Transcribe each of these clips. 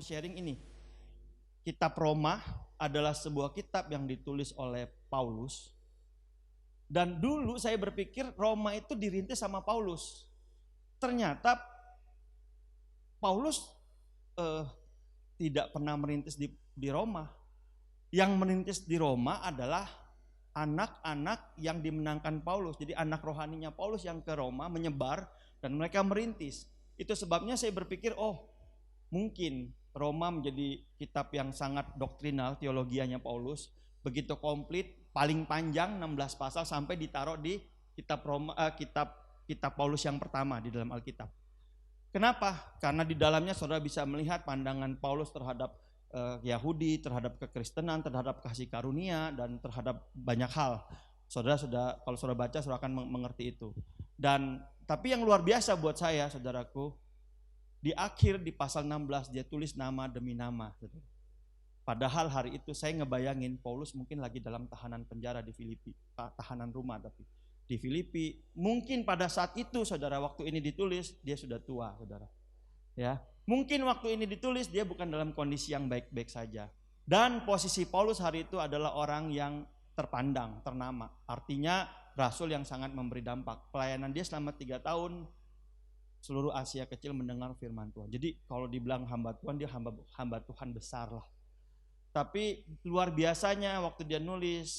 mau sharing ini. Kitab Roma adalah sebuah kitab yang ditulis oleh Paulus. Dan dulu saya berpikir Roma itu dirintis sama Paulus. Ternyata Paulus tidak pernah merintis di Roma. Yang merintis di Roma adalah anak-anak yang dimenangkan Paulus. Jadi anak rohaninya Paulus yang ke Roma menyebar dan mereka merintis. Itu sebabnya saya berpikir, mungkin Roma menjadi kitab yang sangat doktrinal, teologianya Paulus, begitu komplit, paling panjang 16 pasal sampai ditaruh di kitab kitab Paulus yang pertama di dalam Alkitab. Kenapa? Karena di dalamnya saudara bisa melihat pandangan Paulus terhadap Yahudi, terhadap kekristenan, terhadap kasih karunia, dan terhadap banyak hal. Kalau saudara baca, saudara akan mengerti itu. Tapi yang luar biasa buat saya, saudaraku, di akhir di pasal 16 dia tulis nama demi nama. Padahal hari itu saya ngebayangin Paulus mungkin lagi dalam tahanan penjara di Filipi, tahanan rumah tapi di Filipi. Mungkin pada saat itu saudara waktu ini ditulis dia sudah tua, saudara. Ya, mungkin waktu ini ditulis dia bukan dalam kondisi yang baik-baik saja. Dan posisi Paulus hari itu adalah orang yang terpandang, ternama. Artinya rasul yang sangat memberi dampak. Pelayanan dia selama 3 tahun. Seluruh Asia kecil mendengar firman Tuhan. Jadi kalau dibilang hamba Tuhan, dia hamba Tuhan besar lah. Tapi luar biasanya waktu dia nulis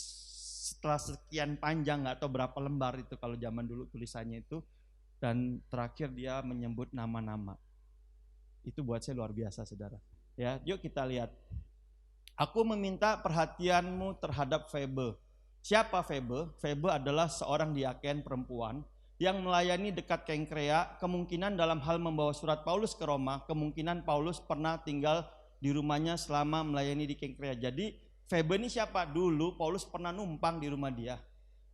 setelah sekian panjang, nggak tahu berapa lembar itu kalau zaman dulu tulisannya itu, dan terakhir dia menyebut nama-nama. Itu buat saya luar biasa, saudara. Ya, yuk kita lihat. Aku meminta perhatianmu terhadap Febe. Siapa Febe? Febe adalah seorang diaken perempuan yang melayani dekat Kengkrea. Kemungkinan dalam hal membawa surat Paulus ke Roma, kemungkinan Paulus pernah tinggal di rumahnya selama melayani di Kengkrea. Jadi Febe ini siapa? Dulu Paulus pernah numpang di rumah dia.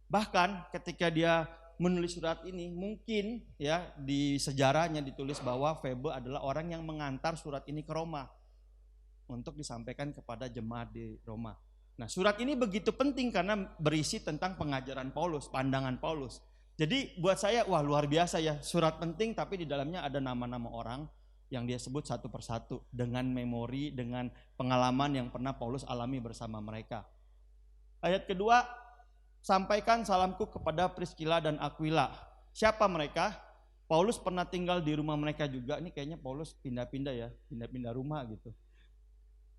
Bahkan ketika dia menulis surat ini, mungkin ya di sejarahnya ditulis bahwa Febe adalah orang yang mengantar surat ini ke Roma untuk disampaikan kepada jemaat di Roma. Nah, surat ini begitu penting karena berisi tentang pengajaran Paulus, pandangan Paulus. Jadi buat saya, wah luar biasa ya, surat penting tapi di dalamnya ada nama-nama orang yang dia sebut satu persatu dengan memori, dengan pengalaman yang pernah Paulus alami bersama mereka. Ayat kedua, sampaikan salamku kepada Priscilla dan Aquila. Siapa mereka? Paulus pernah tinggal di rumah mereka juga. Ini kayaknya Paulus pindah-pindah ya, pindah-pindah rumah gitu.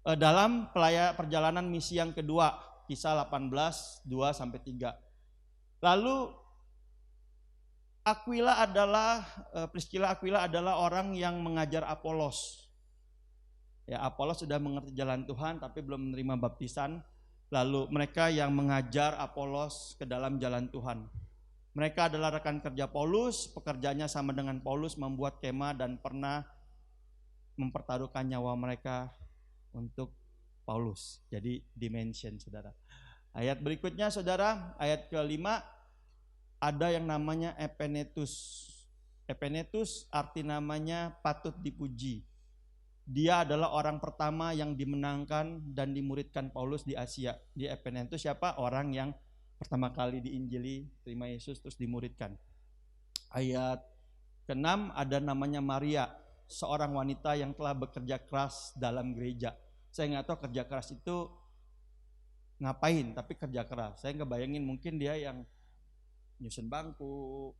Dalam perjalanan misi yang kedua, Kisah 18, 2-3. Lalu Priscilla Aquila adalah orang yang mengajar Apolos. Ya, Apolos sudah mengerti jalan Tuhan tapi belum menerima baptisan. Lalu mereka yang mengajar Apolos ke dalam jalan Tuhan. Mereka adalah rekan kerja Paulus, pekerjaannya sama dengan Paulus, membuat kemah dan pernah mempertaruhkan nyawa mereka untuk Paulus. Jadi dimension, saudara. Ayat berikutnya, saudara, ayat ke-5. Ada yang namanya Epenetus. Epenetus arti namanya patut dipuji. Dia adalah orang pertama yang dimenangkan dan dimuridkan Paulus di Asia. Di Epenetus siapa? Orang yang pertama kali diinjili, terima Yesus terus dimuridkan. Ayat ke-6 ada namanya Maria, seorang wanita yang telah bekerja keras dalam gereja. Saya nggak tahu kerja keras itu ngapain, tapi kerja keras. Saya nggak bayangin mungkin dia yang nyusun bangku,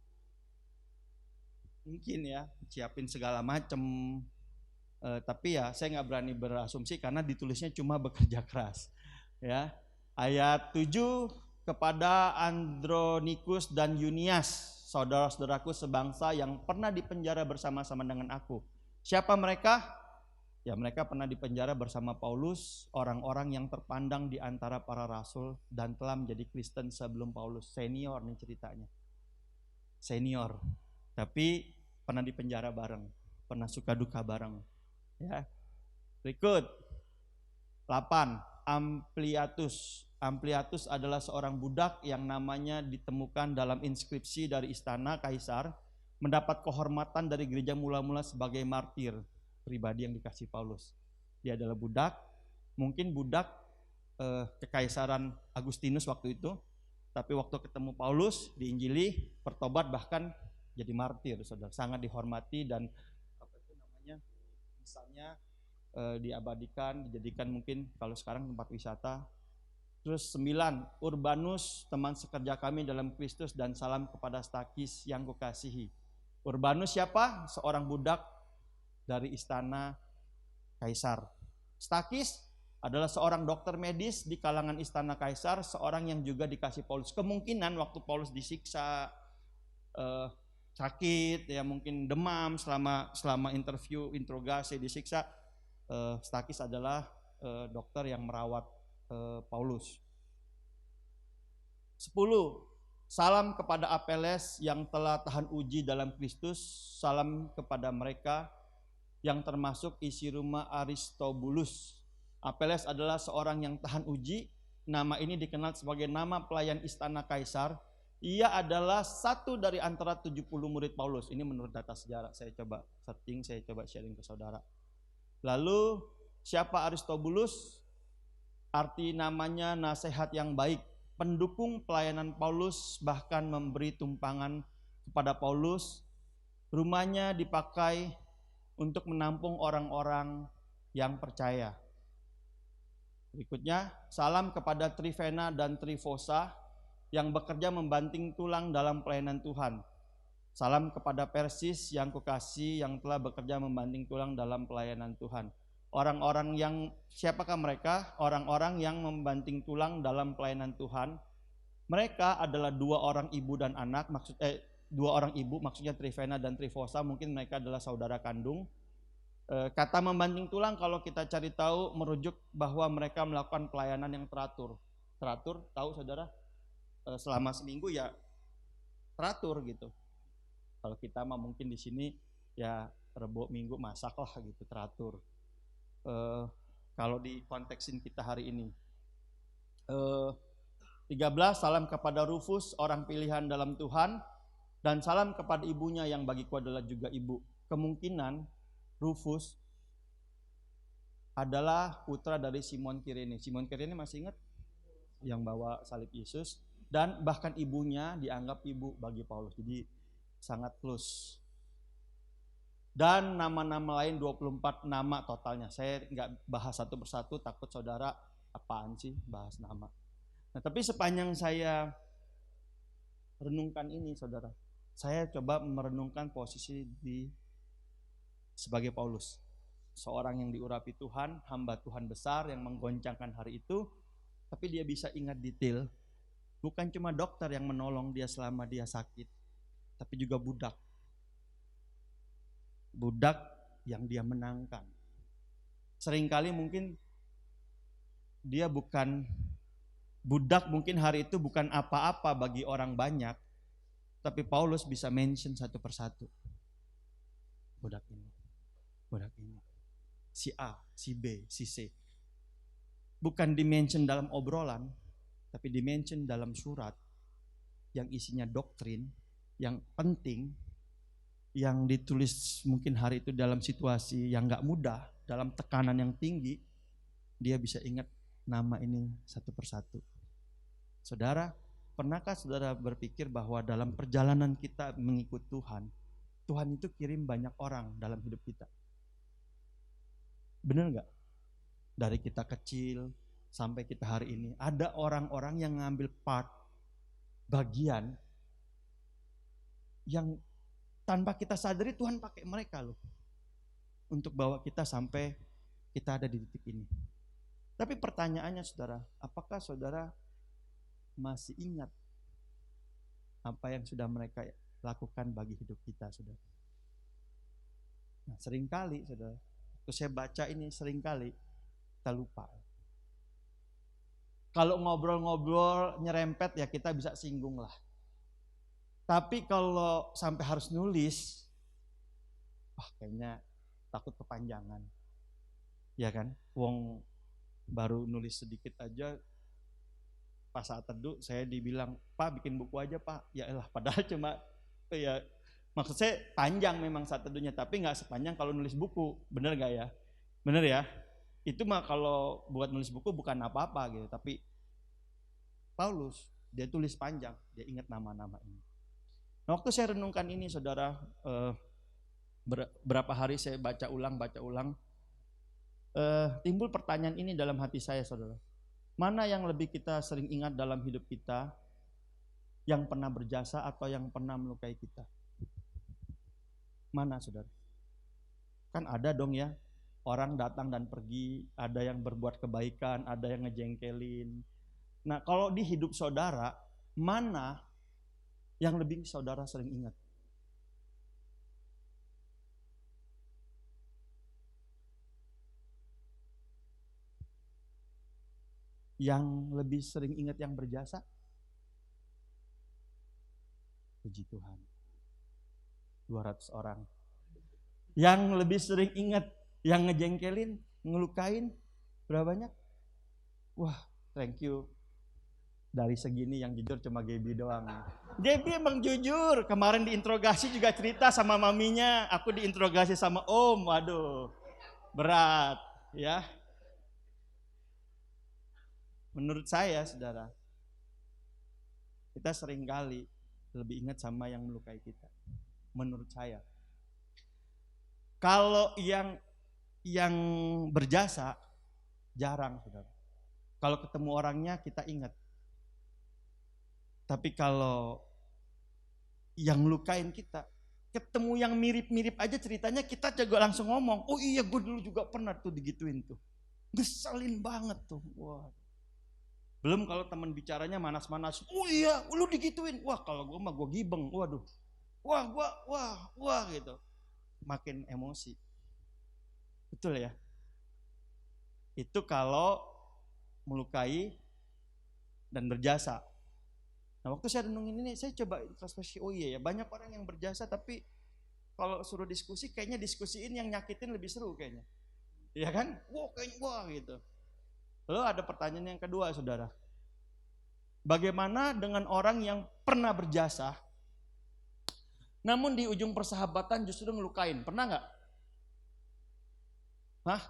mungkin ya siapin segala macam. Tapi ya saya nggak berani berasumsi karena ditulisnya cuma bekerja keras. Ya, ayat 7, kepada Andronikus dan Yunias, saudara-saudaraku sebangsa yang pernah dipenjara bersama-sama dengan aku. Siapa mereka? Ya, mereka pernah dipenjara bersama Paulus, orang-orang yang terpandang di antara para rasul dan telah menjadi Kristen sebelum Paulus. Senior nih ceritanya. Senior. Tapi pernah dipenjara bareng, pernah suka duka bareng. Ya. Berikut 8, Ampliatus. Ampliatus adalah seorang budak yang namanya ditemukan dalam inskripsi dari istana Kaisar, mendapat kehormatan dari gereja mula-mula sebagai martir pribadi yang dikasih Paulus. Dia adalah budak, mungkin budak kekaisaran Agustinus waktu itu, tapi waktu ketemu Paulus diinjili, bertobat, bahkan jadi martir, saudara. Sangat dihormati dan misalnya diabadikan, dijadikan mungkin kalau sekarang tempat wisata. Terus 9, Urbanus, teman sekerja kami dalam Kristus, dan salam kepada Stakis yang kukasihi. Urbanus siapa? Seorang budak dari istana Kaisar. Stakis adalah seorang dokter medis di kalangan istana Kaisar, seorang yang juga dikasih Paulus. Kemungkinan waktu Paulus disiksa, sakit, ya mungkin demam selama interogasi, disiksa, Stakis adalah dokter yang merawat Paulus. 10, salam kepada Apeles yang telah tahan uji dalam Kristus. Salam kepada mereka yang termasuk isi rumah Aristobulus. Apeles adalah seorang yang tahan uji. Nama ini dikenal sebagai nama pelayan istana Kaisar. Ia adalah satu dari antara 70 murid Paulus. Ini menurut data sejarah. Saya coba searching, saya coba sharing ke saudara. Lalu siapa Aristobulus? Arti namanya nasihat yang baik, pendukung pelayanan Paulus, bahkan memberi tumpangan kepada Paulus. Rumahnya dipakai untuk menampung orang-orang yang percaya. Berikutnya, salam kepada Trifena dan Trifosa yang bekerja membanting tulang dalam pelayanan Tuhan. Salam kepada Persis yang kukasih yang telah bekerja membanting tulang dalam pelayanan Tuhan. Orang-orang yang, siapakah mereka? Orang-orang yang membanting tulang dalam pelayanan Tuhan. Mereka adalah 2 orang ibu dan anak, 2 orang ibu, maksudnya Trifena dan Trifosa, mungkin mereka adalah saudara kandung. Kata membanting tulang kalau kita cari tahu merujuk bahwa mereka melakukan pelayanan yang teratur. Teratur, tahu saudara? Selama seminggu ya teratur gitu. Kalau kita mah mungkin di sini ya Rebo Minggu masak lah gitu, teratur. Kalau di konteksin kita hari ini. 13, salam kepada Rufus, orang pilihan dalam Tuhan, dan salam kepada ibunya yang bagiku adalah juga ibu. Kemungkinan Rufus adalah putra dari Simon Kirene. Simon Kirene masih ingat? Yang bawa salib Yesus, dan bahkan ibunya dianggap ibu bagi Paulus. Jadi sangat close. Dan nama-nama lain 24 nama totalnya. Saya nggak bahas satu persatu, takut saudara apaan sih bahas nama. Nah, tapi sepanjang saya renungkan ini saudara, saya coba merenungkan posisi sebagai Paulus. Seorang yang diurapi Tuhan, hamba Tuhan besar yang menggoncangkan hari itu, tapi dia bisa ingat detail. Bukan cuma dokter yang menolong dia selama dia sakit, tapi juga budak. Budak yang dia menangkan. Seringkali mungkin dia bukan budak, mungkin hari itu bukan apa-apa bagi orang banyak, tapi Paulus bisa mention satu persatu. Budak ini, si A, si B, si C. Bukan dimention dalam obrolan, tapi dimention dalam surat yang isinya doktrin, yang penting, yang ditulis mungkin hari itu dalam situasi yang gak mudah, dalam tekanan yang tinggi, dia bisa ingat nama ini satu persatu. Saudara, pernahkah saudara berpikir bahwa dalam perjalanan kita mengikut Tuhan, Tuhan itu kirim banyak orang dalam hidup kita? Benar gak? Dari kita kecil sampai kita hari ini, ada orang-orang yang ngambil part, bagian, yang tanpa kita sadari Tuhan pakai mereka loh untuk bawa kita sampai kita ada di titik ini. Tapi pertanyaannya saudara, apakah saudara masih ingat apa yang sudah mereka lakukan bagi hidup kita, saudara? Nah, seringkali saudara, waktu saya baca ini seringkali kita lupa. Kalau ngobrol-ngobrol nyerempet ya kita bisa singgung lah. Tapi kalau sampai harus nulis, kayaknya takut kepanjangan. Ya kan? Wong baru nulis sedikit aja, pas saat teduh saya dibilang, Pak bikin buku aja Pak. Ya elah, padahal cuma ya maksud saya panjang memang saat teduhnya, tapi nggak sepanjang kalau nulis buku. Bener gak ya? Bener ya? Itu mah kalau buat nulis buku bukan apa-apa gitu. Tapi Paulus dia tulis panjang, dia ingat nama-nama ini. Nah, waktu saya renungkan ini saudara, berapa hari saya baca ulang, timbul pertanyaan ini dalam hati saya, saudara. Mana yang lebih kita sering ingat dalam hidup kita? Yang pernah berjasa atau yang pernah melukai kita? Mana, saudara? Kan ada dong ya, orang datang dan pergi, ada yang berbuat kebaikan, ada yang ngejengkelin. Nah, kalau di hidup saudara, mana yang lebih saudara sering ingat? Yang lebih sering ingat yang berjasa? Puji Tuhan. 200 orang. Yang lebih sering ingat yang ngejengkelin, ngelukain, berapa banyak? Wah, thank you. Dari segini yang jujur cuma Gaby doang. Gaby emang jujur. Kemarin diinterogasi juga cerita sama maminya. Aku diinterogasi sama om. Waduh, berat ya. Menurut saya, saudara, kita sering kali lebih ingat sama yang melukai kita. Menurut saya. Kalau yang berjasa jarang, saudara. Kalau ketemu orangnya kita ingat. Tapi kalau yang melukain kita, ketemu yang mirip-mirip aja ceritanya kita juga langsung ngomong, oh iya gue dulu juga pernah tuh digituin tuh. Ngeselin banget tuh. Wah. Belum kalau teman bicaranya manas-manas, oh iya lu digituin. Wah kalau gue mah gue gibeng, waduh. Wah gitu. Makin emosi. Betul ya? Itu kalau melukai dan berjasa. Nah waktu saya renungin ini, saya coba introspeksi, oh iya ya banyak orang yang berjasa tapi kalau suruh diskusi kayaknya diskusiin yang nyakitin lebih seru kayaknya. Iya kan? Wah gitu. Lalu ada pertanyaan yang kedua, saudara. Bagaimana dengan orang yang pernah berjasa, namun di ujung persahabatan justru ngelukain? Pernah nggak? Hah?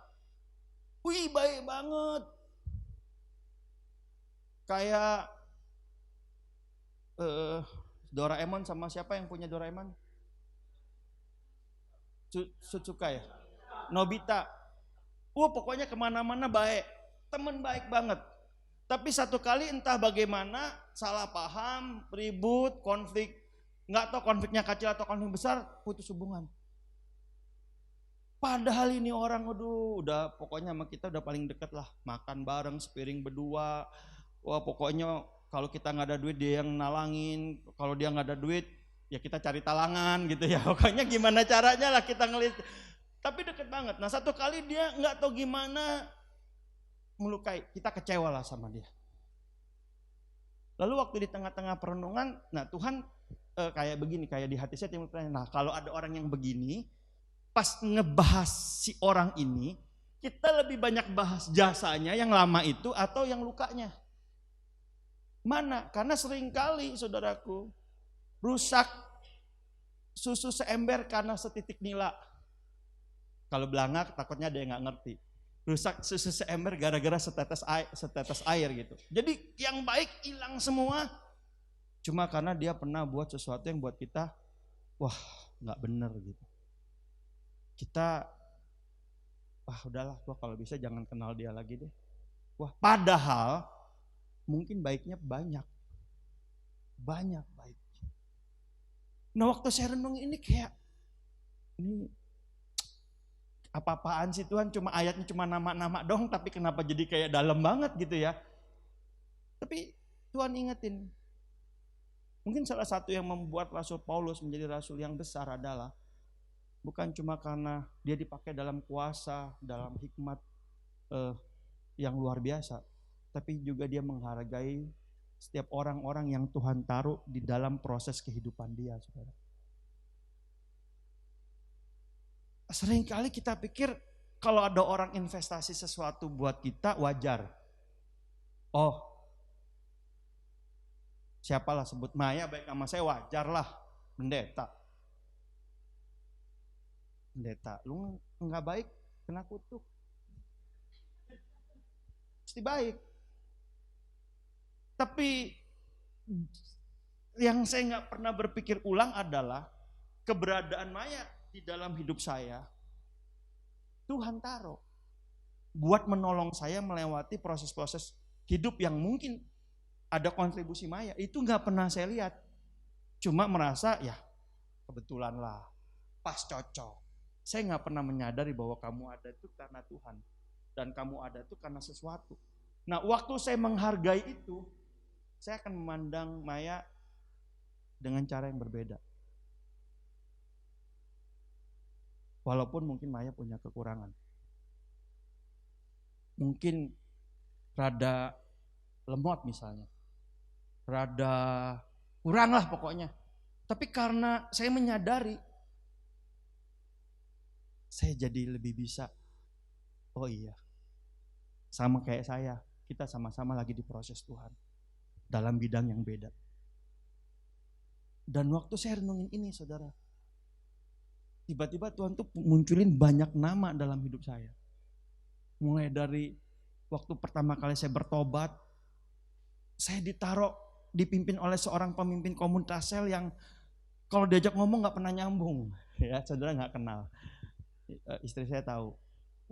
Wih baik banget. Kayak Doraemon sama siapa yang punya Doraemon? Sutsuka ya? Nobita. Pokoknya kemana-mana baik. Teman baik banget. Tapi satu kali entah bagaimana salah paham, ribut, konflik, nggak tahu konfliknya kecil atau konflik besar, putus hubungan. Padahal ini orang, udah pokoknya sama kita udah paling deket lah, makan bareng, sepiring berdua. Wah pokoknya kalau kita nggak ada duit dia yang nalangin, kalau dia nggak ada duit ya kita cari talangan gitu ya. Pokoknya gimana caranya lah kita ngelihat. Tapi deket banget. Nah satu kali dia nggak tahu gimana melukai, kita kecewa lah sama dia. Lalu waktu di tengah-tengah perenungan, nah Tuhan kayak begini, kayak di hati saya timbul pertanyaan, nah kalau ada orang yang begini, pas ngebahas si orang ini, kita lebih banyak bahas jasanya yang lama itu atau yang lukanya? Mana? Karena seringkali saudaraku, rusak susu seember karena setitik nila. Kalau belanga takutnya ada yang gak ngerti. Rusak susu seember gara-gara setetes air gitu. Jadi yang baik hilang semua. Cuma karena dia pernah buat sesuatu yang buat kita, wah gak bener gitu. Kita, wah udahlah gua kalau bisa jangan kenal dia lagi deh. Wah padahal mungkin baiknya banyak baik. Nah waktu saya renung ini kayak, ini apa-apaan sih Tuhan, cuma ayatnya cuma nama-nama dong, tapi kenapa jadi kayak dalam banget gitu ya. Tapi Tuhan ingetin, mungkin salah satu yang membuat Rasul Paulus menjadi rasul yang besar adalah bukan cuma karena dia dipakai dalam kuasa, dalam hikmat yang luar biasa, tapi juga dia menghargai setiap orang-orang yang Tuhan taruh di dalam proses kehidupan dia, saudara. Seringkali kita pikir kalau ada orang investasi sesuatu buat kita wajar. Oh, siapalah sebut Maya baik sama saya wajar lah, pendeta. Lu nggak baik kena kutuk. Pasti baik. Tapi yang saya nggak pernah berpikir ulang adalah keberadaan Maya di dalam hidup saya, Tuhan taruh. buat menolong saya melewati proses-proses hidup yang mungkin ada kontribusi Maya. Itu nggak pernah saya lihat. Cuma merasa ya kebetulan lah, pas cocok. Saya nggak pernah menyadari bahwa kamu ada itu karena Tuhan. Dan kamu ada itu karena sesuatu. Nah, waktu saya menghargai itu, saya akan memandang Maya dengan cara yang berbeda. Walaupun mungkin Maya punya kekurangan. Mungkin rada lemot misalnya. Rada kurang lah pokoknya. Tapi karena saya menyadari, saya jadi lebih bisa. Oh iya, sama kayak saya, kita sama-sama lagi diproses Tuhan. Dalam bidang yang beda. Dan waktu saya renungin ini saudara, tiba-tiba Tuhan tuh munculin banyak nama dalam hidup saya. Mulai dari waktu pertama kali saya bertobat, saya dipimpin oleh seorang pemimpin komunitas sel yang kalau diajak ngomong gak pernah nyambung. Ya, saudara gak kenal. Istri saya tahu.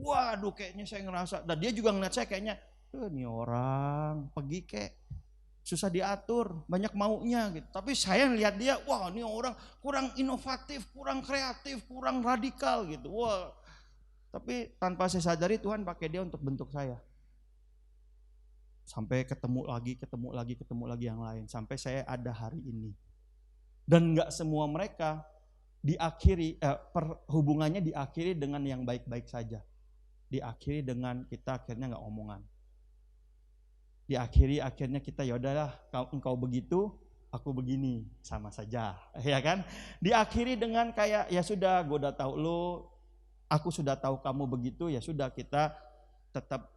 Waduh, kayaknya saya ngerasa, dan dia juga ngeliat saya kayaknya, ini orang pergi kayak susah diatur, banyak maunya gitu. Tapi saya lihat dia, wah ini orang kurang inovatif, kurang kreatif, kurang radikal gitu. Wah, tapi tanpa saya sadari Tuhan pakai dia untuk bentuk saya. Sampai ketemu lagi yang lain. Sampai saya ada hari ini. Dan gak semua mereka diakhiri, hubungannya diakhiri dengan yang baik-baik saja. Diakhiri dengan kita akhirnya gak omongan. Diakhiri akhirnya kita yaudahlah, engkau begitu, aku begini, sama saja, ya kan? Diakhiri dengan kayak ya sudah, gue udah tahu lo, aku sudah tahu kamu begitu, ya sudah kita tetap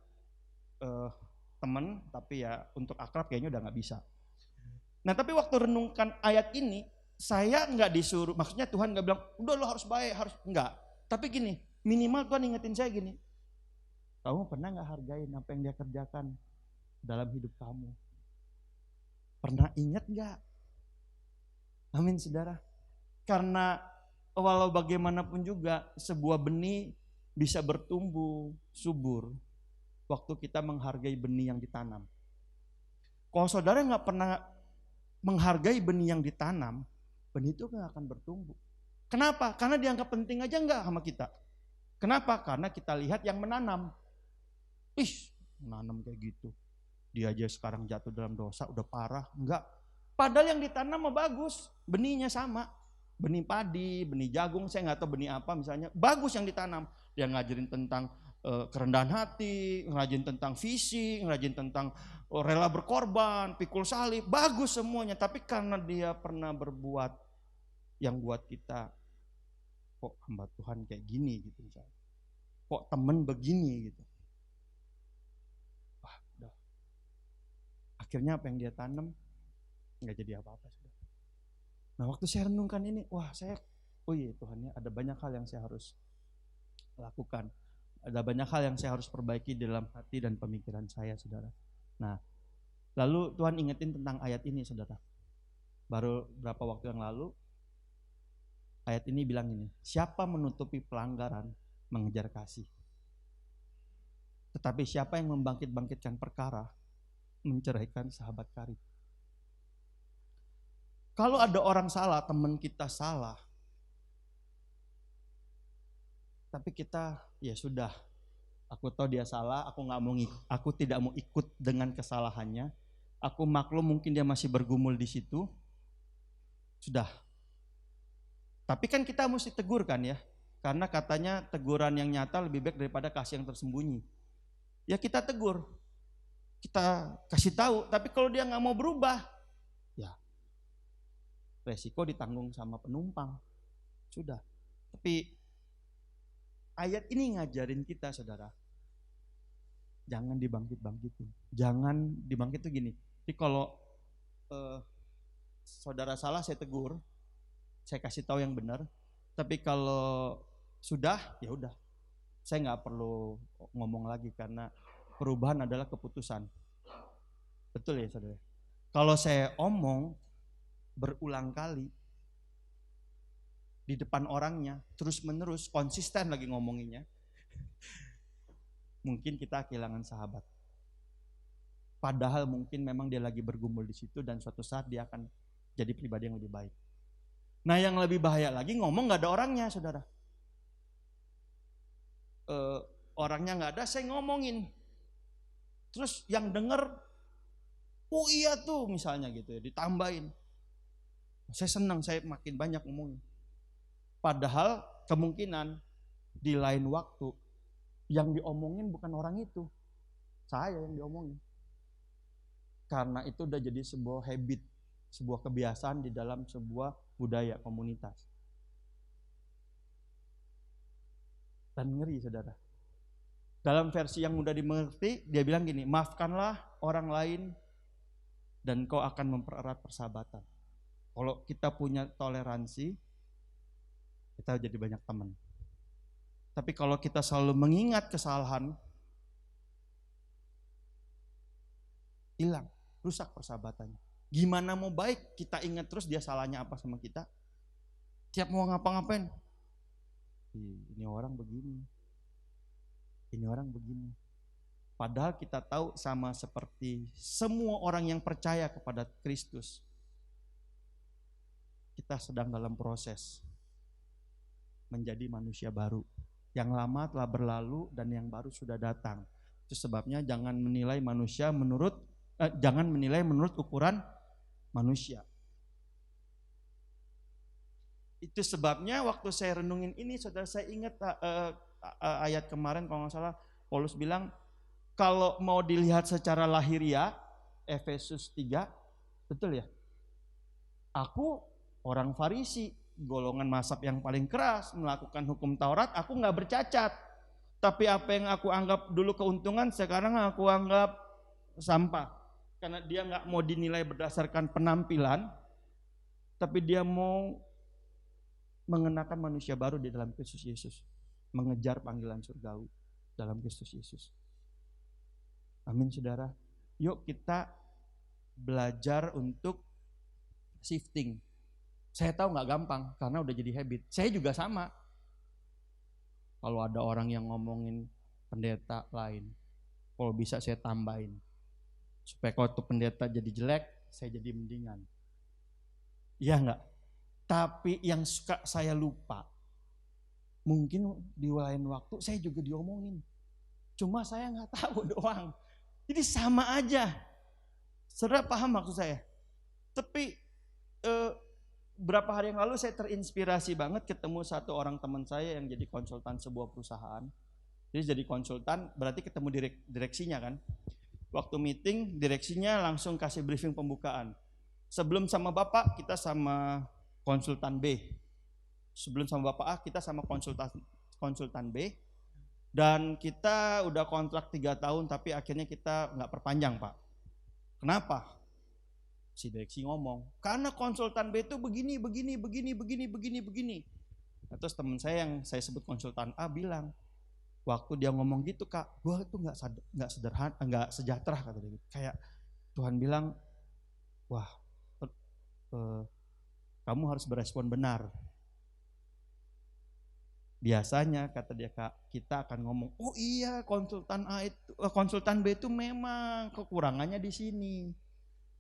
teman, tapi ya untuk akrab kayaknya udah nggak bisa. Nah tapi waktu renungkan ayat ini, saya nggak disuruh, maksudnya Tuhan nggak bilang, udah lo harus baik, harus enggak. Tapi gini, minimal Tuhan ingetin saya gini, kamu pernah nggak hargain apa yang dia kerjakan dalam hidup kamu? Pernah ingat gak? Amin saudara. Karena walau bagaimanapun juga sebuah benih bisa bertumbuh subur waktu kita menghargai benih yang ditanam. Kalau saudara gak pernah menghargai benih yang ditanam, benih itu gak akan bertumbuh. Kenapa? Karena dianggap penting aja gak sama kita. Kenapa? Karena kita lihat yang menanam. Menanam kayak gitu. Dia aja sekarang jatuh dalam dosa, udah parah. Enggak. Padahal yang ditanam mah bagus. Benihnya sama. Benih padi, benih jagung, saya nggak tahu benih apa misalnya. Bagus yang ditanam. Dia ngajarin tentang kerendahan hati, ngajarin tentang visi, ngajarin tentang rela berkorban, pikul salib. Bagus semuanya. Tapi karena dia pernah berbuat yang buat kita, kok hamba Tuhan kayak gini gitu misalnya. Kok temen begini gitu. Akhirnya apa yang dia tanam nggak jadi apa-apa. Nah waktu saya renungkan ini, oh iya Tuhan ya, ada banyak hal yang saya harus lakukan. Ada banyak hal yang saya harus perbaiki dalam hati dan pemikiran saya, saudara. Nah, lalu Tuhan ingetin tentang ayat ini, saudara. Baru berapa waktu yang lalu, ayat ini bilang ini, siapa menutupi pelanggaran, mengejar kasih. Tetapi siapa yang membangkit-bangkitkan perkara, menceraikan sahabat karib. Kalau ada orang salah, teman kita salah, tapi kita ya sudah, aku tahu dia salah, aku tidak mau ikut dengan kesalahannya. Aku maklum mungkin dia masih bergumul di situ. Sudah. Tapi kan kita mesti tegur kan ya, karena katanya teguran yang nyata lebih baik daripada kasih yang tersembunyi. Ya kita tegur. Kita kasih tahu, tapi kalau dia nggak mau berubah, ya resiko ditanggung sama penumpang. Sudah. Tapi ayat ini ngajarin kita, saudara, jangan dibangkit-bangkitin. Jangan dibangkit tuh gini. Jadi kalau saudara salah saya tegur, saya kasih tahu yang benar. Tapi kalau sudah, ya udah, saya nggak perlu ngomong lagi karena perubahan adalah keputusan. Betul ya saudara? Kalau saya omong berulang kali di depan orangnya, terus menerus, konsisten lagi ngomonginnya, mungkin kita kehilangan sahabat. Padahal mungkin memang dia lagi bergumul di situ dan suatu saat dia akan jadi pribadi yang lebih baik. Nah yang lebih bahaya lagi ngomong gak ada orangnya saudara. Orangnya gak ada, saya ngomongin. Terus yang denger, oh iya tuh misalnya gitu ya, ditambahin. Saya senang, saya makin banyak ngomongin. Padahal kemungkinan di lain waktu yang diomongin bukan orang itu, saya yang diomongin. Karena itu udah jadi sebuah habit, sebuah kebiasaan di dalam sebuah budaya komunitas. Dan ngeri saudara. Dalam versi yang mudah dimengerti, dia bilang gini, maafkanlah orang lain dan kau akan mempererat persahabatan. Kalau kita punya toleransi, kita jadi banyak teman. Tapi kalau kita selalu mengingat kesalahan, hilang, rusak persahabatannya. Gimana mau baik, kita ingat terus dia salahnya apa sama kita. Tiap mau ngapa-ngapain, ini orang begini, ini orang begini. Padahal kita tahu sama seperti semua orang yang percaya kepada Kristus, kita sedang dalam proses menjadi manusia baru. Yang lama telah berlalu dan yang baru sudah datang. Itu sebabnya jangan menilai manusia menurut ukuran manusia. Itu sebabnya waktu saya renungin ini, saudara, saya ingat ayat kemarin kalau nggak salah Paulus bilang kalau mau dilihat secara lahiriah, Efesus 3, betul ya? Aku orang Farisi, golongan mazhab yang paling keras, melakukan hukum Taurat, aku nggak bercacat. Tapi apa yang aku anggap dulu keuntungan, sekarang aku anggap sampah. Karena dia nggak mau dinilai berdasarkan penampilan, tapi dia mau mengenakan manusia baru di dalam Kristus Yesus, mengejar panggilan surgawi dalam Kristus Yesus. Amin saudara. Yuk kita belajar untuk shifting. Saya tahu nggak gampang karena udah jadi habit. Saya juga sama. Kalau ada orang yang ngomongin pendeta lain, kalau bisa saya tambahin. Supaya kalau tuh pendeta jadi jelek, saya jadi mendingan. Iya enggak? Tapi yang suka saya lupa, mungkin di lain waktu saya juga diomongin. Cuma saya nggak tahu doang. Jadi sama aja. Saudara paham maksud saya? Tapi berapa hari yang lalu saya terinspirasi banget ketemu satu orang teman saya yang jadi konsultan sebuah perusahaan. Jadi jadi konsultan berarti ketemu direksinya kan. Waktu meeting direksinya langsung kasih briefing pembukaan. Sebelum sama Bapak kita sama konsultan B. Sebelum sama Bapak A kita sama konsultan B. Dan kita udah kontrak 3 tahun tapi akhirnya kita nggak perpanjang Pak. Kenapa? Si direksi ngomong, karena konsultan B itu begini. Nah, terus teman saya yang saya sebut konsultan A bilang, waktu dia ngomong gitu Kak, gua itu nggak sederhana, nggak sejahtera kata dia. Kayak Tuhan bilang, wah, kamu harus berespon benar. Biasanya kata dia Kak, kita akan ngomong, oh iya konsultan B itu memang kekurangannya di sini.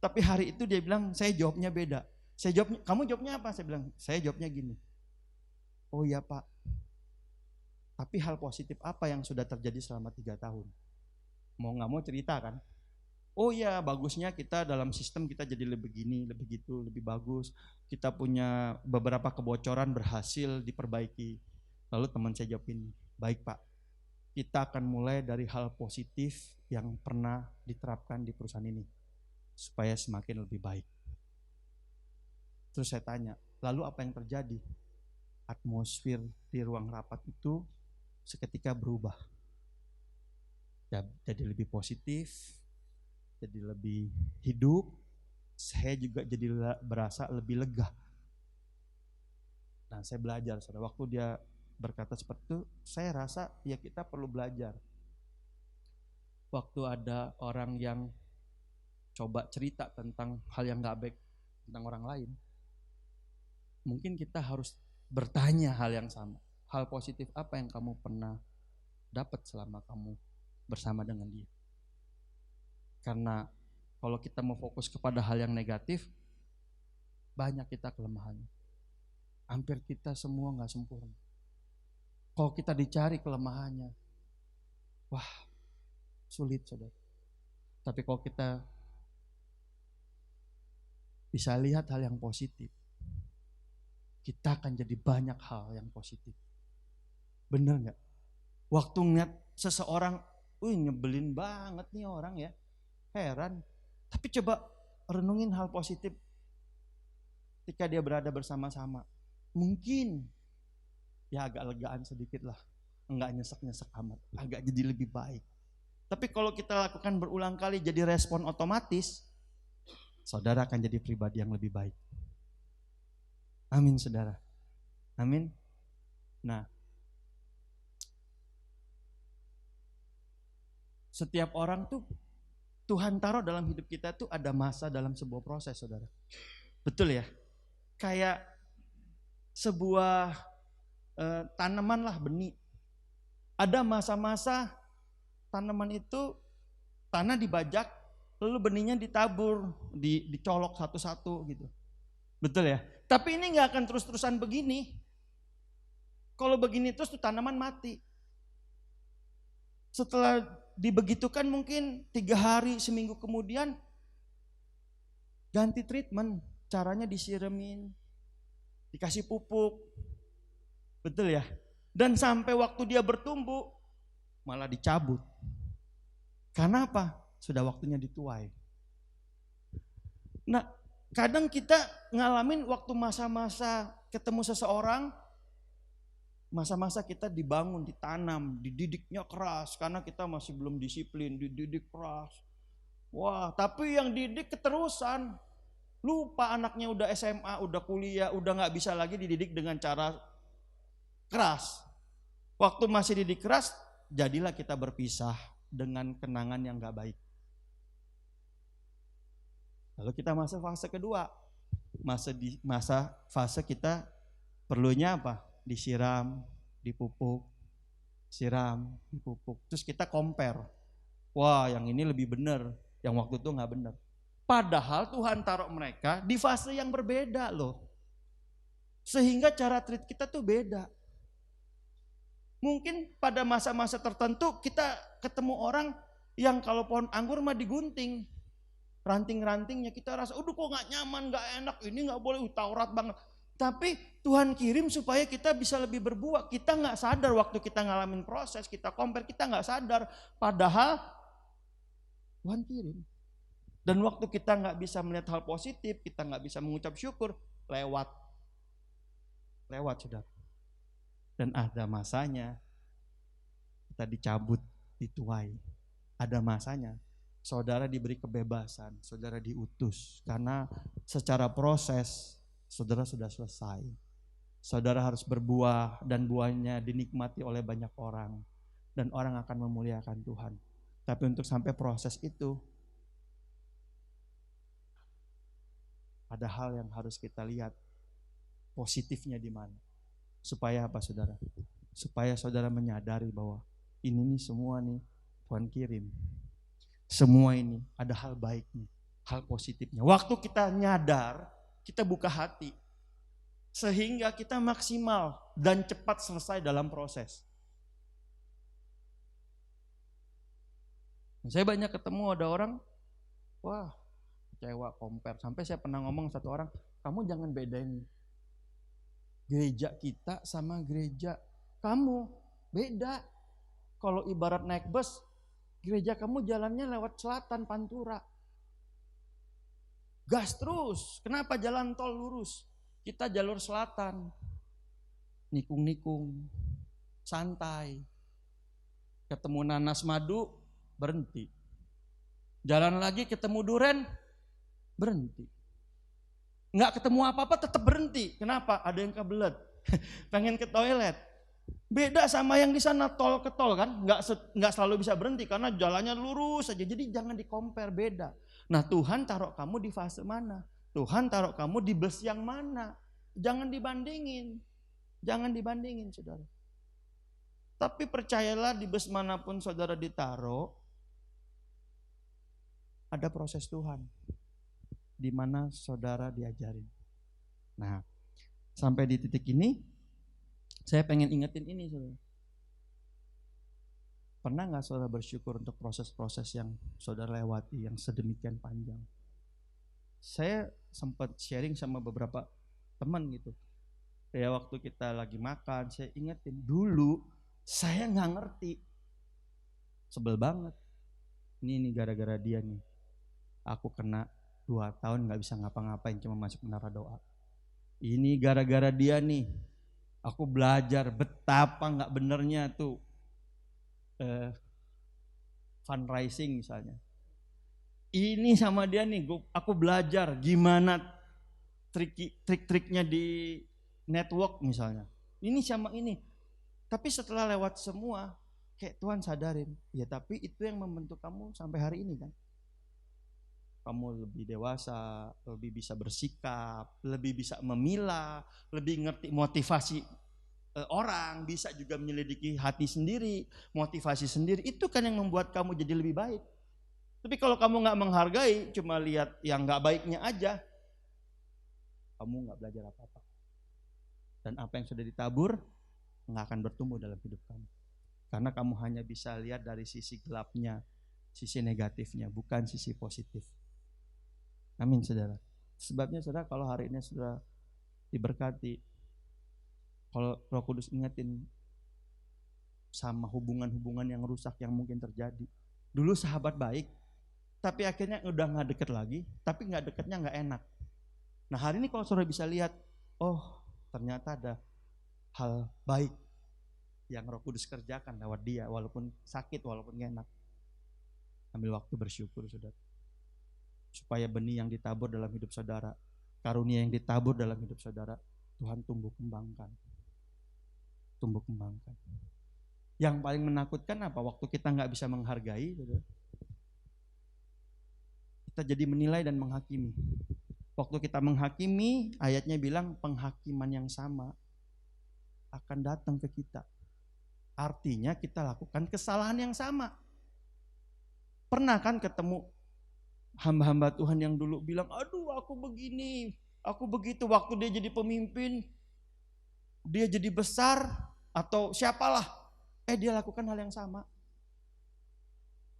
Tapi hari itu dia bilang, saya jawabnya beda. Kamu jawabnya apa? Saya bilang, saya jawabnya gini. Oh iya Pak. Tapi hal positif apa yang sudah terjadi selama 3 tahun? Mau gak mau cerita kan? Oh ya bagusnya kita dalam sistem kita jadi lebih gini, lebih gitu, lebih bagus. Kita punya beberapa kebocoran berhasil diperbaiki. Lalu teman saya jawabin, baik Pak. Kita akan mulai dari hal positif yang pernah diterapkan di perusahaan ini. Supaya semakin lebih baik. Terus saya tanya, lalu apa yang terjadi? Atmosfer di ruang rapat itu seketika berubah. Jadi lebih positif, jadi lebih hidup. Saya juga jadi berasa lebih lega. Nah, saya belajar. Waktu dia berkata seperti itu, saya rasa ya kita perlu belajar. Waktu ada orang yang coba cerita tentang hal yang gak baik tentang orang lain, mungkin kita harus bertanya hal yang sama. Hal positif apa yang kamu pernah dapat selama kamu bersama dengan dia. Karena kalau kita mau fokus kepada hal yang negatif, banyak kita kelemahannya. Hampir kita semua gak sempurna. Kalau kita dicari kelemahannya, wah sulit saudara. Tapi kalau kita bisa lihat hal yang positif, kita akan jadi banyak hal yang positif. Bener gak? Waktu ngeliat seseorang, nyebelin banget nih orang ya, heran. Tapi coba renungin hal positif ketika dia berada bersama-sama. Mungkin ya agak legaan sedikit lah, enggak nyesek-nyesek amat, agak jadi lebih baik. Tapi kalau kita lakukan berulang kali jadi respon otomatis, saudara akan jadi pribadi yang lebih baik. Amin saudara. Amin. Nah, setiap orang tuh Tuhan taruh dalam hidup kita tuh ada masa dalam sebuah proses saudara. Betul ya? Kayak sebuah tanaman lah, benih. Ada masa-masa tanaman itu tanah dibajak, lalu benihnya ditabur, dicolok satu-satu gitu. Betul ya? Tapi ini gak akan terus-terusan begini. Kalau begini terus tuh tanaman mati. Setelah dibegitukan mungkin 3 hari, seminggu kemudian ganti treatment. Caranya disiramin, dikasih pupuk. Betul ya? Dan sampai waktu dia bertumbuh malah dicabut. Karena apa? Sudah waktunya dituai. Nah, kadang kita ngalamin waktu masa-masa ketemu seseorang, masa-masa kita dibangun, ditanam, dididiknya keras karena kita masih belum disiplin, dididik keras. Wah, tapi yang didik keterusan. Lupa anaknya udah SMA, udah kuliah, udah gak bisa lagi dididik dengan cara keras. Waktu masih didik keras, jadilah kita berpisah dengan kenangan yang gak baik. Lalu kita masuk fase kedua. Fase kita perlunya apa? Disiram, dipupuk, siram, dipupuk. Terus kita compare. Wah, yang ini lebih benar, yang waktu itu gak benar. Padahal Tuhan taruh mereka di fase yang berbeda loh. Sehingga cara treat kita tuh beda. Mungkin pada masa-masa tertentu kita ketemu orang yang kalau pohon anggur mah digunting. Ranting-rantingnya kita rasa, kok gak nyaman, gak enak, ini gak boleh, Taurat banget. Tapi Tuhan kirim supaya kita bisa lebih berbuah. Kita gak sadar waktu kita ngalamin proses, kita compare, kita gak sadar. Padahal Tuhan kirim. Dan waktu kita gak bisa melihat hal positif, kita gak bisa mengucap syukur, lewat saudara. Dan ada masanya kita dicabut, dituai. Ada masanya saudara diberi kebebasan, saudara diutus. Karena secara proses saudara sudah selesai. Saudara harus berbuah dan buahnya dinikmati oleh banyak orang. Dan orang akan memuliakan Tuhan. Tapi untuk sampai proses itu, ada hal yang harus kita lihat positifnya di mana. Supaya apa saudara? Supaya saudara menyadari bahwa ini nih semua nih Tuhan kirim. Semua ini ada hal baiknya, hal positifnya. Waktu kita nyadar, kita buka hati. Sehingga kita maksimal dan cepat selesai dalam proses. Saya banyak ketemu ada orang, wah kecewa, compare. Sampai saya pernah ngomong satu orang, kamu jangan bedain gereja kita sama gereja kamu. Beda. Kalau ibarat naik bus, gereja kamu jalannya lewat selatan Pantura. Gas terus. Kenapa jalan tol lurus? Kita jalur selatan. Nikung-nikung. Santai. Ketemu nanas madu, berhenti. Jalan lagi ketemu duren, berhenti. Nggak ketemu apa-apa tetap berhenti. Kenapa? Ada yang kebelet. Pengen ke toilet. Beda sama yang di sana tol ke tol kan, nggak selalu bisa berhenti karena jalannya lurus saja. Jadi jangan di-compare, beda. Nah, Tuhan taruh kamu di fase mana? Tuhan taruh kamu di bus yang mana? Jangan dibandingin. Jangan dibandingin, saudara. Tapi percayalah, di bus manapun saudara ditaruh, ada proses Tuhan di mana saudara diajarin. Nah, sampai di titik ini saya pengen ingetin ini, saudara. Pernah nggak saudara bersyukur untuk proses-proses yang saudara lewati yang sedemikian panjang? Saya sempat sharing sama beberapa teman gitu. Ya waktu kita lagi makan, saya ingetin dulu saya nggak ngerti, sebel banget. Ini gara-gara dia nih, aku kena 2 tahun nggak bisa ngapa-ngapain, cuma masuk menara doa. Ini gara-gara dia nih, aku belajar betapa nggak benernya tuh fundraising misalnya. Ini sama dia nih, aku belajar gimana trik-triknya di network misalnya. Ini sama ini. Tapi setelah lewat semua, kayak Tuhan sadarin, ya tapi itu yang membentuk kamu sampai hari ini kan. Kamu lebih dewasa, lebih bisa bersikap, lebih bisa memilah, lebih ngerti motivasi orang, bisa juga menyelidiki hati sendiri, motivasi sendiri. Itu kan yang membuat kamu jadi lebih baik. Tapi kalau kamu nggak menghargai, cuma lihat yang nggak baiknya aja, kamu nggak belajar apa-apa. Dan apa yang sudah ditabur nggak akan bertumbuh dalam hidup kamu. Karena kamu hanya bisa lihat dari sisi gelapnya, sisi negatifnya, bukan sisi positif. Amin, saudara. Sebabnya saudara, kalau hari ini saudara diberkati, kalau Roh Kudus ingetin sama hubungan-hubungan yang rusak yang mungkin terjadi. Dulu sahabat baik, tapi akhirnya udah nggak deket lagi, tapi nggak deketnya nggak enak. Nah hari ini kalau saudara bisa lihat, oh ternyata ada hal baik yang Roh Kudus kerjakan lewat dia, walaupun sakit, walaupun gak enak. Ambil waktu bersyukur, saudara, supaya benih yang ditabur dalam hidup saudara, karunia yang ditabur dalam hidup saudara, Tuhan tumbuh kembangkan. Tumbuh kembangkan. Yang paling menakutkan apa? Waktu kita gak bisa menghargai, saudara, kita jadi menilai dan menghakimi. Waktu kita menghakimi, ayatnya bilang penghakiman yang sama akan datang ke kita. Artinya kita lakukan kesalahan yang sama. Pernah kan ketemu hamba-hamba Tuhan yang dulu bilang, aduh aku begini, aku begitu. Waktu dia jadi pemimpin, dia jadi besar, atau siapalah, dia lakukan hal yang sama.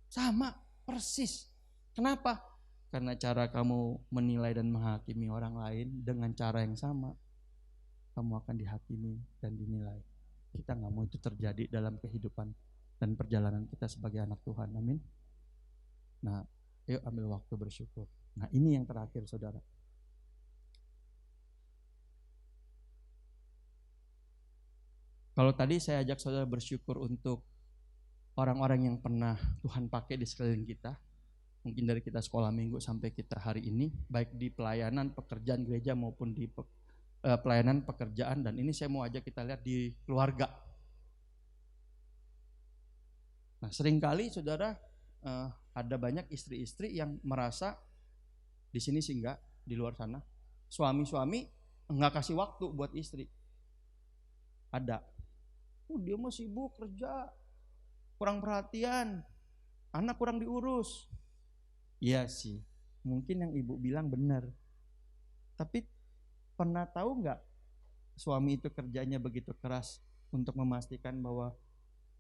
Sama, persis. Kenapa? Karena cara kamu menilai dan menghakimi orang lain dengan cara yang sama, kamu akan dihakimi dan dinilai. Kita gak mau itu terjadi dalam kehidupan dan perjalanan kita sebagai anak Tuhan. Amin. Nah, yuk ambil waktu bersyukur. Nah ini yang terakhir, saudara. Kalau tadi saya ajak saudara bersyukur untuk orang-orang yang pernah Tuhan pakai di sekeliling kita, mungkin dari kita sekolah minggu sampai kita hari ini, baik di pelayanan pekerjaan gereja maupun di pelayanan pekerjaan, dan ini saya mau ajak kita lihat di keluarga. Nah seringkali saudara ada banyak istri-istri yang merasa di sini sih enggak, di luar sana suami-suami enggak kasih waktu buat istri. Ada, dia mah sibuk kerja, kurang perhatian, anak kurang diurus. Iya sih, mungkin yang ibu bilang benar. Tapi pernah tahu nggak suami itu kerjanya begitu keras untuk memastikan bahwa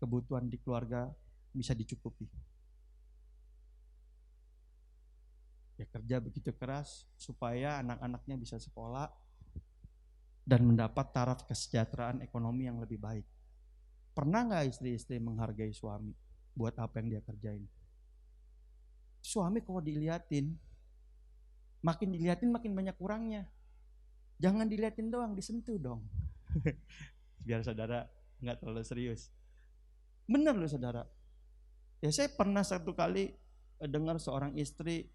kebutuhan di keluarga bisa dicukupi? Ya kerja begitu keras supaya anak-anaknya bisa sekolah dan mendapat taraf kesejahteraan ekonomi yang lebih baik. Pernah nggak istri-istri menghargai suami buat apa yang dia kerjain? Suami kalau diliatin, makin diliatin makin banyak kurangnya. Jangan diliatin doang, disentuh dong. Biar saudara nggak terlalu serius. Benar loh saudara. Ya saya pernah satu kali dengar seorang istri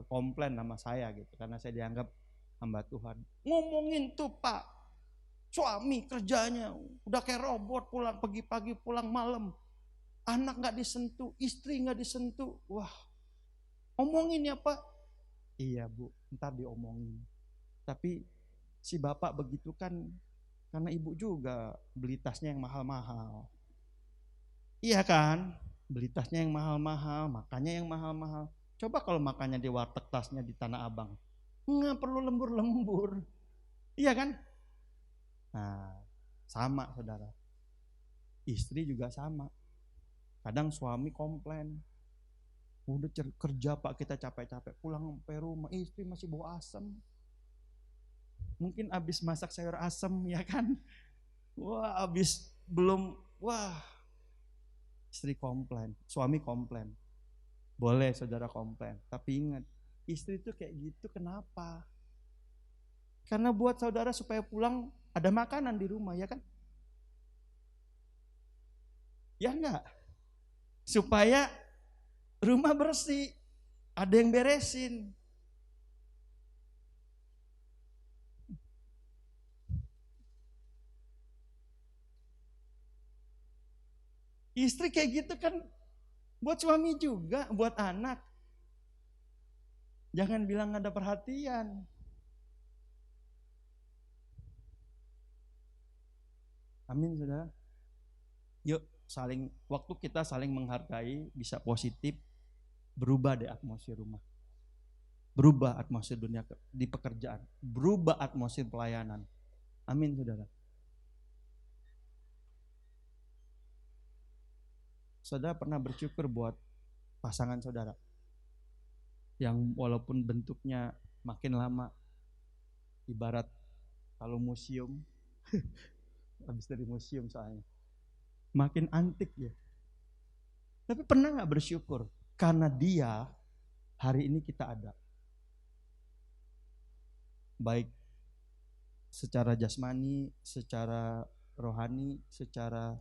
komplain sama saya gitu, karena saya dianggap hamba Tuhan. Ngomongin tuh Pak, suami kerjanya udah kayak robot, pulang pagi-pagi pulang malam. Anak nggak disentuh, istri nggak disentuh. Wah, omongin ya Pak. Iya Bu, ntar diomongin. Tapi si bapak begitu kan Karena ibu juga beli tasnya yang mahal-mahal. Iya kan? Beli tasnya yang mahal-mahal, makannya yang mahal-mahal. Coba kalau makannya di warteg tasnya di Tanah Abang. Nggak perlu lembur-lembur. Iya kan? Nah, sama saudara. Istri juga sama. Kadang suami komplain. Udah kerja pak kita capek-capek pulang sampai rumah istri masih bau asam. Mungkin habis masak sayur asam ya kan. Wah habis belum istri komplain, suami komplain. Boleh saudara komplain, tapi ingat istri itu kayak gitu kenapa? Karena buat saudara supaya pulang ada makanan di rumah ya kan? Ya enggak? Supaya rumah bersih, ada yang beresin. Istri kayak gitu kan buat suami juga, buat anak. Jangan bilang ada perhatian. Amin saudara. Yuk waktu kita saling menghargai, bisa positif, berubah deh atmosfer rumah. Berubah atmosfer dunia di pekerjaan, berubah atmosfer pelayanan. Amin saudara. Saudara pernah bersyukur buat pasangan saudara yang walaupun bentuknya makin lama ibarat kalau museum habis dari museum soalnya makin antik ya. Tapi pernah nggak bersyukur karena dia hari ini kita ada, baik secara jasmani, secara rohani, secara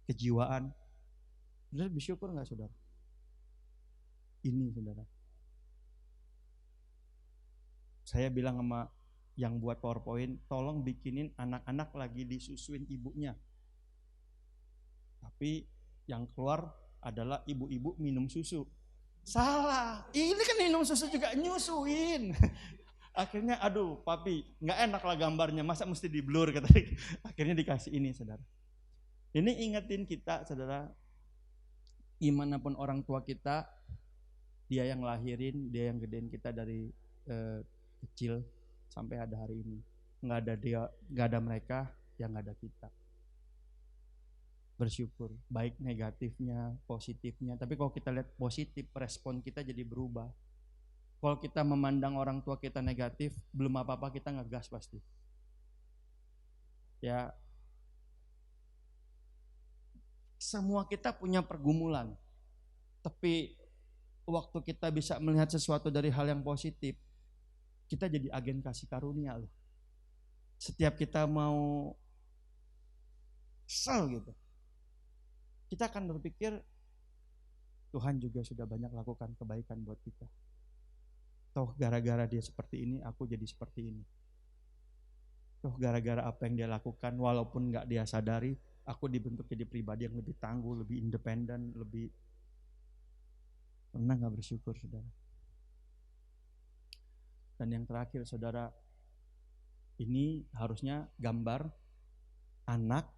kejiwaan. Saudara bersyukur nggak saudara? Ini saudara. Saya bilang sama yang buat PowerPoint, tolong bikinin anak-anak lagi disusuin ibunya. Tapi yang keluar adalah ibu-ibu minum susu. Salah, ini kan minum susu juga nyusuin. Akhirnya aduh papi, nggak enak lah gambarnya, masa mesti di blur katanya. Akhirnya dikasih ini saudara. Ini ingetin kita saudara, gimanapun orang tua kita, dia yang lahirin, dia yang gedein kita dari kecil sampai ada hari ini. Nggak ada dia, nggak ada mereka, ya nggak ada kita. Bersyukur, baik negatifnya, positifnya. Tapi kalau kita lihat positif, respon kita jadi berubah. Kalau kita memandang orang tua kita negatif, belum apa-apa kita ngegas pasti. Ya, semua kita punya pergumulan. Tapi waktu kita bisa melihat sesuatu dari hal yang positif, kita jadi agen kasih karunia loh. Setiap kita mau kesel gitu, kita akan berpikir Tuhan juga sudah banyak lakukan kebaikan buat kita. Toh gara-gara dia seperti ini, aku jadi seperti ini. Toh gara-gara apa yang dia lakukan, walaupun gak dia sadari, aku dibentuk jadi pribadi yang lebih tangguh, lebih independen, lebih. Pernah gak bersyukur saudara? Dan yang terakhir saudara, ini harusnya gambar anak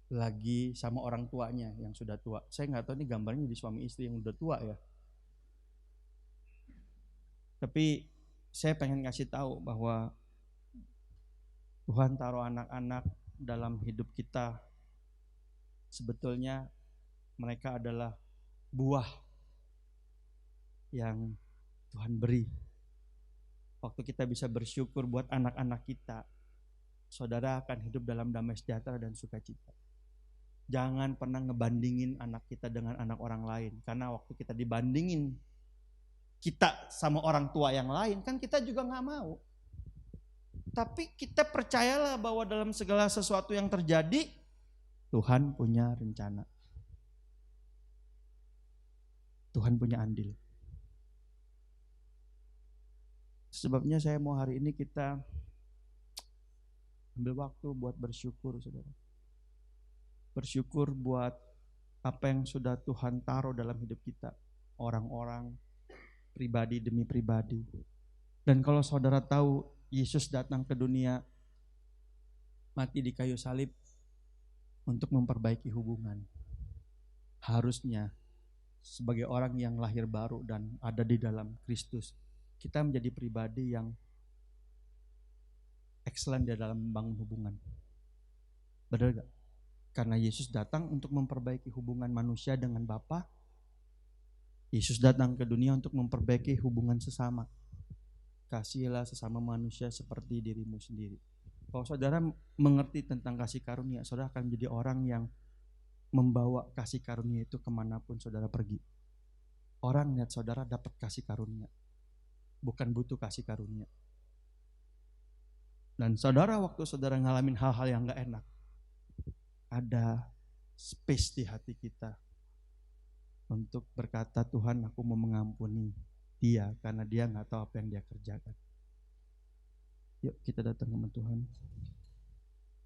lagi sama orang tuanya yang sudah tua. Saya nggak tahu ini gambarnya di suami istri yang udah tua ya. Tapi saya pengen kasih tahu bahwa Tuhan taruh anak-anak dalam hidup kita. Sebetulnya mereka adalah buah yang Tuhan beri. Waktu kita bisa bersyukur buat anak-anak kita, saudara akan hidup dalam damai sejahtera dan sukacita. Jangan pernah ngebandingin anak kita dengan anak orang lain. Karena waktu kita dibandingin kita sama orang tua yang lain, kan kita juga gak mau. Tapi kita percayalah bahwa dalam segala sesuatu yang terjadi, Tuhan punya rencana. Tuhan punya andil. Sebabnya saya mau hari ini kita ambil waktu buat bersyukur saudara. Bersyukur buat apa yang sudah Tuhan taruh dalam hidup kita. Orang-orang, pribadi demi pribadi. Dan kalau saudara tahu Yesus datang ke dunia mati di kayu salib untuk memperbaiki hubungan. Harusnya sebagai orang yang lahir baru dan ada di dalam Kristus, kita menjadi pribadi yang excellent di dalam membangun hubungan. Benar gak? Karena Yesus datang untuk memperbaiki hubungan manusia dengan Bapa. Yesus datang ke dunia untuk memperbaiki hubungan sesama. Kasihilah sesama manusia seperti dirimu sendiri. Kalau saudara mengerti tentang kasih karunia, saudara akan menjadi orang yang membawa kasih karunia itu kemanapun saudara pergi. Orang lihat saudara dapat kasih karunia, bukan butuh kasih karunia. Dan saudara, waktu saudara ngalamin hal-hal yang gak enak, ada space di hati kita untuk berkata, Tuhan, aku mau mengampuni dia karena dia gak tahu apa yang dia kerjakan. Yuk kita datang ke Tuhan.